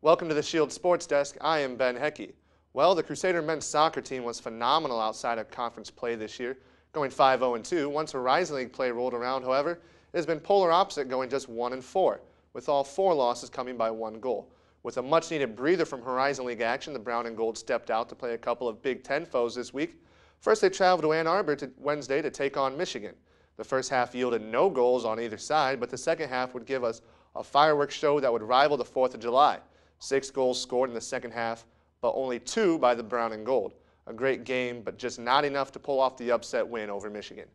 Welcome to the Shield Sports Desk. I am Ben Heckey. Well, the Crusader men's soccer team was phenomenal outside of conference play this year, going 5-0-2. Once Horizon League play rolled around, however, it has been polar opposite, going just 1-4, with all 4 losses coming by 1 goal. With a much-needed breather from Horizon League action, the Brown and Gold stepped out to play a couple of Big Ten foes this week. First, they traveled to Ann Arbor Wednesday to take on Michigan. The first half yielded no goals on either side, but the second half would give us a fireworks show that would rival the 4th of July. 6 goals scored in the second half, but only 2 by the Brown and Gold. A great game, but just not enough to pull off the upset win over Michigan.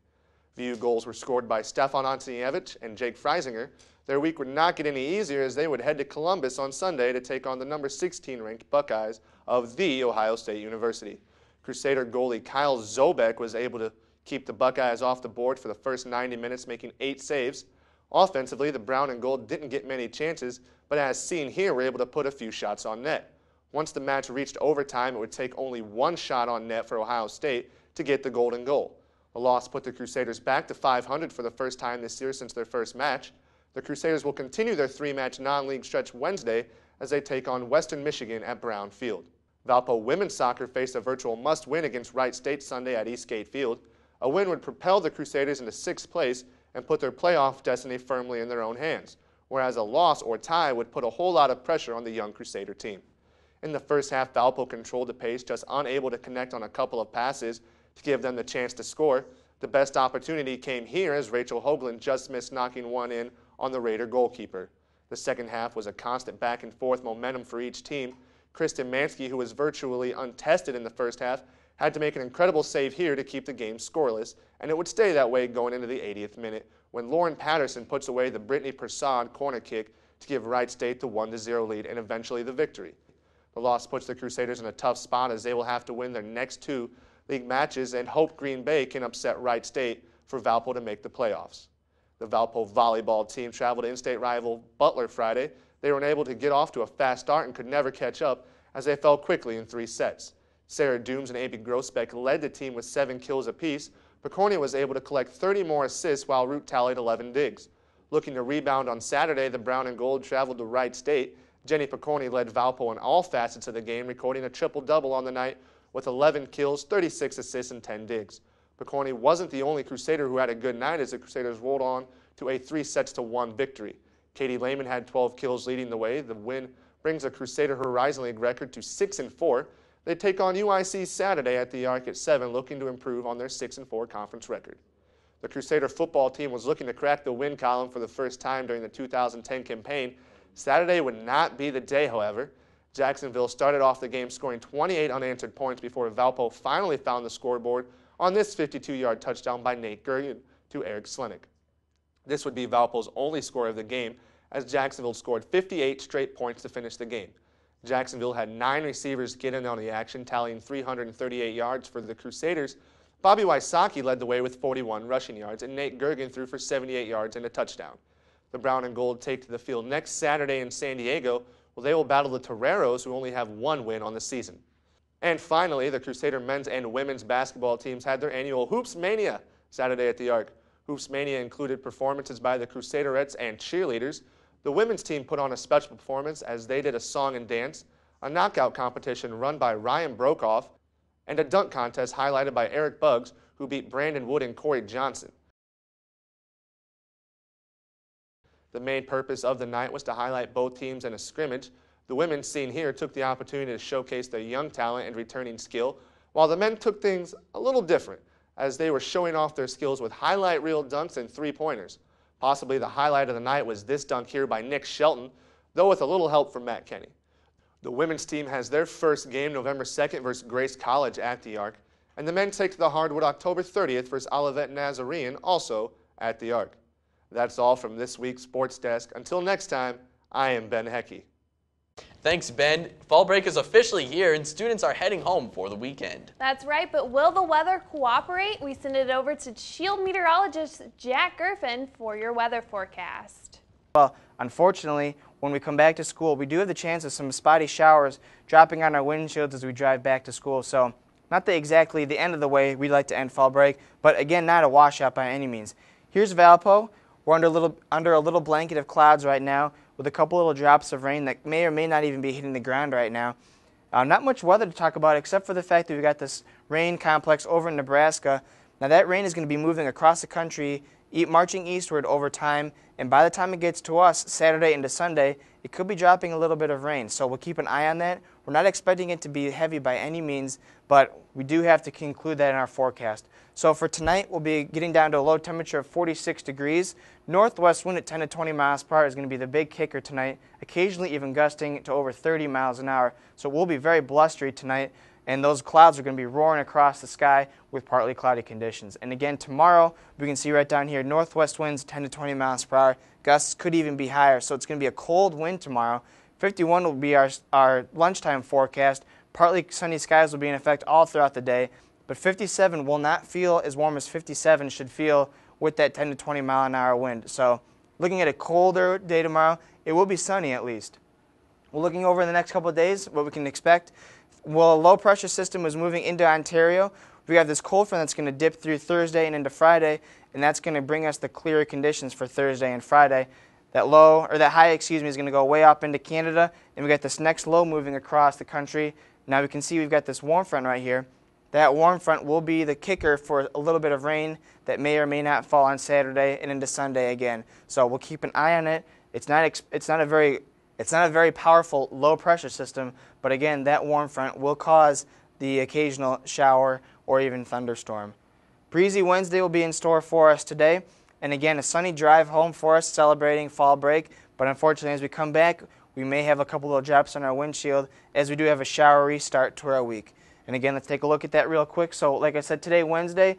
VU goals were scored by Stefan Antonievich and Jake Freisinger. Their week would not get any easier as they would head to Columbus on Sunday to take on the number 16 ranked Buckeyes of The Ohio State University. Crusader goalie Kyle Zobek was able to keep the Buckeyes off the board for the first 90 minutes, making 8 saves. Offensively, the Brown and Gold didn't get many chances, but as seen here, were able to put a few shots on net. Once the match reached overtime, it would take only 1 shot on net for Ohio State to get the golden goal. The loss put the Crusaders back to .500 for the first time this year since their first match. The Crusaders will continue their 3-match non-league stretch Wednesday as they take on Western Michigan at Brown Field. Valpo women's soccer faced a virtual must-win against Wright State Sunday at Eastgate Field. A win would propel the Crusaders into 6th place and put their playoff destiny firmly in their own hands, whereas a loss or tie would put a whole lot of pressure on the young Crusader team. In the first half, Valpo controlled the pace, just unable to connect on a couple of passes to give them the chance to score. The best opportunity came here as Rachel Hoagland just missed knocking one in on the Raider goalkeeper. The second half was a constant back-and-forth momentum for each team. Kristen Mansky, who was virtually untested in the first half, had to make an incredible save here to keep the game scoreless, and it would stay that way going into the 80th minute when Lauren Patterson puts away the Brittany Persaud corner kick to give Wright State the 1-0 lead and eventually the victory. The loss puts the Crusaders in a tough spot as they will have to win their next 2 league matches and hope Green Bay can upset Wright State for Valpo to make the playoffs. The Valpo volleyball team traveled to in-state rival Butler Friday. They were unable to get off to a fast start and could never catch up as they fell quickly in 3 sets. Sarah Dooms and A.B. Grosbeck led the team with 7 kills apiece. Picorni was able to collect 30 more assists while Root tallied 11 digs. Looking to rebound on Saturday, the Brown and Gold traveled to Wright State. Jenny Picorni led Valpo in all facets of the game, recording a triple-double on the night with 11 kills, 36 assists, and 10 digs. Picorni wasn't the only Crusader who had a good night as the Crusaders rolled on to a 3-1 victory. Katie Lehman had 12 kills leading the way. The win brings the Crusader Horizon League record to 6-4. They take on UIC Saturday at the Arc at 7, looking to improve on their 6-4 conference record. The Crusader football team was looking to crack the win column for the first time during the 2010 campaign. Saturday would not be the day, however. Jacksonville started off the game scoring 28 unanswered points before Valpo finally found the scoreboard on this 52-yard touchdown by Nate Gergen to Eric Slenick. This would be Valpo's only score of the game, as Jacksonville scored 58 straight points to finish the game. Jacksonville had 9 receivers get in on the action, tallying 338 yards for the Crusaders. Bobby Wysocki led the way with 41 rushing yards, and Nate Gergen threw for 78 yards and a touchdown. The Brown and Gold take to the field next Saturday in San Diego, where they will battle the Toreros, who only have 1 win on the season. And finally, the Crusader men's and women's basketball teams had their annual Hoops Mania Saturday at the Arc. Hoops Mania included performances by the Crusaderettes and cheerleaders. The women's team put on a special performance as they did a song and dance, a knockout competition run by Ryan Brokoff, and a dunk contest highlighted by Eric Buggs, who beat Brandon Wood and Corey Johnson. The main purpose of the night was to highlight both teams in a scrimmage. The women seen here took the opportunity to showcase their young talent and returning skill, while the men took things a little different, as they were showing off their skills with highlight reel dunks and 3-pointers. Possibly the highlight of the night was this dunk here by Nick Shelton, though with a little help from Matt Kenny. The women's team has their first game November 2nd versus Grace College at the Arc, and the men take to the hardwood October 30th versus Olivet Nazarene, also at the Arc. That's all from this week's Sports Desk. Until next time, I am Ben Heckey. Thanks, Ben. Fall break is officially here, and students are heading home for the weekend. That's right, but will the weather cooperate? We send it over to Shield meteorologist Jack Gerfin for your weather forecast. Well, unfortunately, when we come back to school, we do have the chance of some spotty showers dropping on our windshields as we drive back to school. So not exactly the end of the way we'd like to end fall break, but again, not a washout by any means. Here's Valpo. We're under a little blanket of clouds right now. with a couple little drops of rain that may or may not even be hitting the ground right now. Not much weather to talk about except for the fact that we've got this rain complex over in Nebraska. Now that rain is going to be moving across the country, marching eastward over time, and by the time it gets to us Saturday into Sunday, it could be dropping a little bit of rain. So we'll keep an eye on that. We're not expecting it to be heavy by any means, but we do have to include that in our forecast. So for tonight, we'll be getting down to a low temperature of 46 degrees. Northwest wind at 10 to 20 miles per hour is going to be the big kicker tonight, occasionally even gusting to over 30 miles an hour. So we'll be very blustery tonight, and those clouds are going to be roaring across the sky with partly cloudy conditions. And again, tomorrow, we can see right down here, northwest winds 10 to 20 miles per hour. Gusts could even be higher, so it's going to be a cold wind tomorrow. 51 will be our lunchtime forecast. Partly sunny skies will be in effect all throughout the day, but 57 will not feel as warm as 57 should feel with that 10 to 20 mile an hour wind. So looking at a colder day tomorrow, it will be sunny at least. We're looking over in the next couple of days what we can expect. Well, a low pressure system is moving into Ontario. We have this cold front that's going to dip through Thursday and into Friday, and that's going to bring us the clearer conditions for Thursday and Friday. That high, is going to go way up into Canada, and we got this next low moving across the country. Now we can see we've got this warm front right here. That warm front will be the kicker for a little bit of rain that may or may not fall on Saturday and into Sunday again. So we'll keep an eye on it. It's not a very powerful low pressure system, but again, that warm front will cause the occasional shower or even thunderstorm. Breezy Wednesday will be in store for us today, and again, a sunny drive home for us celebrating fall break. But unfortunately, as we come back, we may have a couple little drops on our windshield as we do have a showery start to our week. And again, let's take a look at that real quick. So like I said, today, Wednesday,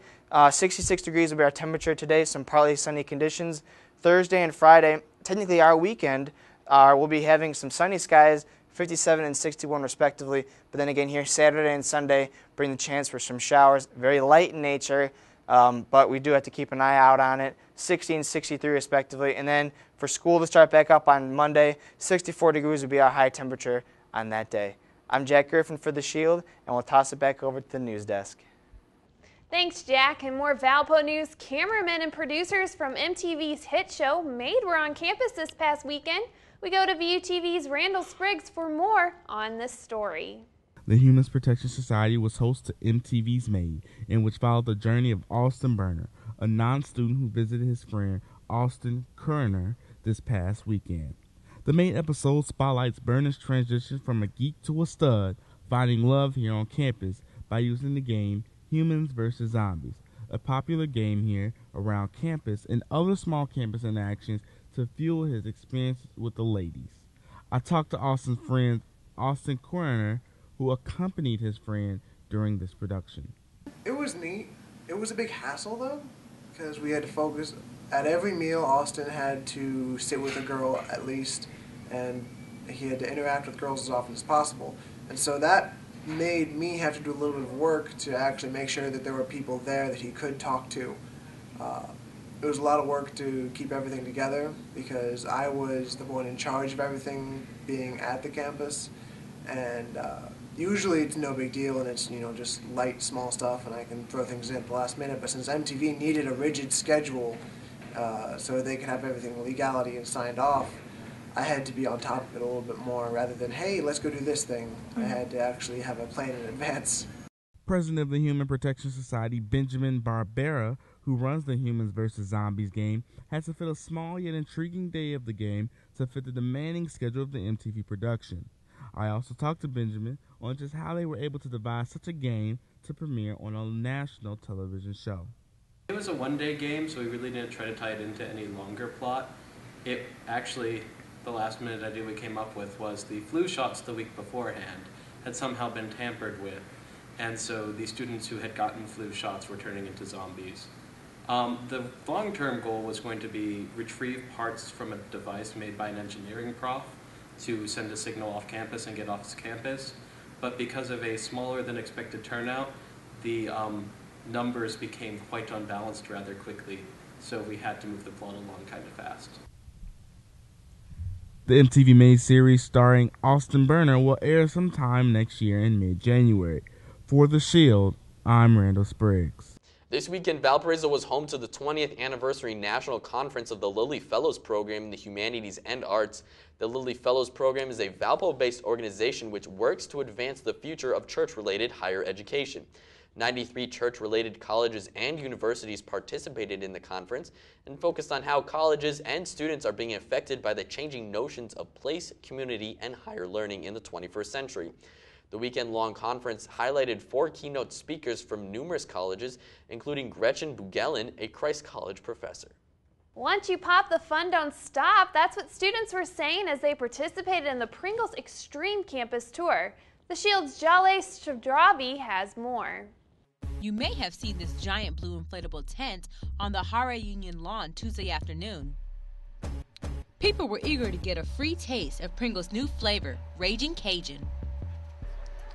66 degrees will be our temperature today, some partly sunny conditions. Thursday and Friday, technically our weekend, we'll be having some sunny skies, 57 and 61 respectively. But then again here, Saturday and Sunday bring the chance for some showers, very light in nature, but we do have to keep an eye out on it, 60 and 63 respectively. And then for school to start back up on Monday, 64 degrees will be our high temperature on that day. I'm Jack Griffin for The Shield, and we'll toss it back over to the news desk. Thanks, Jack. And more Valpo news. Cameramen and producers from MTV's hit show Made were on campus this past weekend. We go to VUTV's Randall Spriggs for more on this story. The Human Protection Society was host to MTV's Made, in which followed the journey of Austin Berner, a non-student who visited his friend Austin Kerner this past weekend. The Made episode spotlights Berner's transition from a geek to a stud, finding love here on campus by using the game Humans vs. Zombies, a popular game here around campus and other small campus interactions to fuel his experience with the ladies. I talked to Austin's friend, Austin Kerner, who accompanied his friend during this production. It was neat. It was a big hassle, though, because we had to focus. At every meal, Austin had to sit with a girl at least, and he had to interact with girls as often as possible. And so that made me have to do a little bit of work to actually make sure that there were people there that he could talk to. It was a lot of work to keep everything together because I was the one in charge of everything being at the campus, and usually it's no big deal and it's just light small stuff and I can throw things in at the last minute, but since MTV needed a rigid schedule so they could have everything legality and signed off, I had to be on top of it a little bit more rather than, hey, let's go do this thing. I had to actually have a plan in advance. President of the Human Protection Society, Benjamin Barbera, who runs the Humans vs. Zombies game, has to fit a small yet intriguing day of the game to fit the demanding schedule of the MTV production. I also talked to Benjamin on just how they were able to devise such a game to premiere on a national television show. It was a one-day game, so we really didn't try to tie it into any longer plot. It actually, the last minute idea we came up with was the flu shots the week beforehand had somehow been tampered with, and so the students who had gotten flu shots were turning into zombies. The long-term goal was going to be retrieve parts from a device made by an engineering prof to send a signal off campus and get off campus, but because of a smaller than expected turnout, the numbers became quite unbalanced rather quickly, so we had to move the plot along kind of fast. The MTV Made series starring Austin Berner will air sometime next year in mid-January. For The Shield, I'm Randall Spriggs. This weekend, Valparaiso was home to the 20th anniversary National Conference of the Lilly Fellows Program in the Humanities and Arts. The Lilly Fellows Program is a Valpo-based organization which works to advance the future of church-related higher education. 93 church-related colleges and universities participated in the conference and focused on how colleges and students are being affected by the changing notions of place, community, and higher learning in the 21st century. The weekend-long conference highlighted 4 keynote speakers from numerous colleges, including Gretchen Bugelin, a Christ College professor. Once you pop, the fun don't stop. That's what students were saying as they participated in the Pringles Extreme Campus Tour. The Shield's Jale Stradravi has more. You may have seen this giant blue inflatable tent on the Hara Union lawn Tuesday afternoon. People were eager to get a free taste of Pringles' new flavor, Raging Cajun.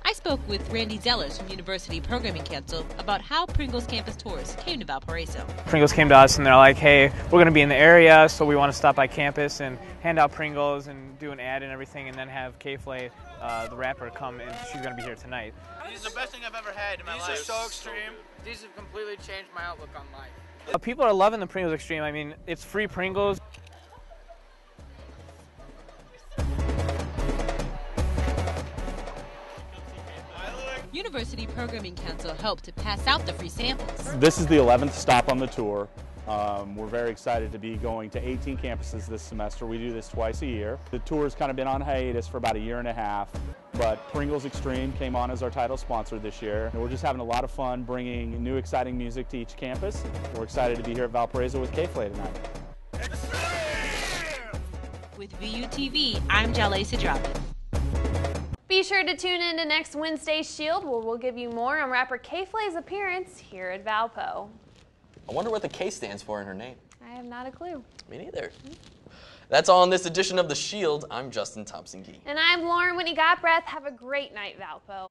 I spoke with Randy Zellers from University Programming Council about how Pringles Campus Tours came to Valparaiso. Pringles came to us and they're like, hey, we're going to be in the area, so we want to stop by campus and hand out Pringles and do an ad and everything, and then have K-Flay, the rapper, come, and she's going to be here tonight. These are the best thing I've ever had in my life. These are so extreme. These have completely changed my outlook on life. People are loving the Pringles Extreme. I mean, it's free Pringles. University Programming Council helped to pass out the free samples. This is the 11th stop on the tour. We're very excited to be going to 18 campuses this semester. We do this twice a year. The tour's kind of been on hiatus for about a year and a half, but Pringles Extreme came on as our title sponsor this year. And we're just having a lot of fun bringing new exciting music to each campus. We're excited to be here at Valparaiso with K-Flay tonight. With VUTV, I'm Jale Sidrabi. Be sure to tune in to next Wednesday's Shield, where we'll give you more on rapper K-Flay's appearance here at Valpo. I wonder what the K stands for in her name. I have not a clue. Me neither. That's all on this edition of The Shield. I'm Justin Thompson-Gee. And I'm Lauren Whitney Gotbreath. Have a great night, Valpo.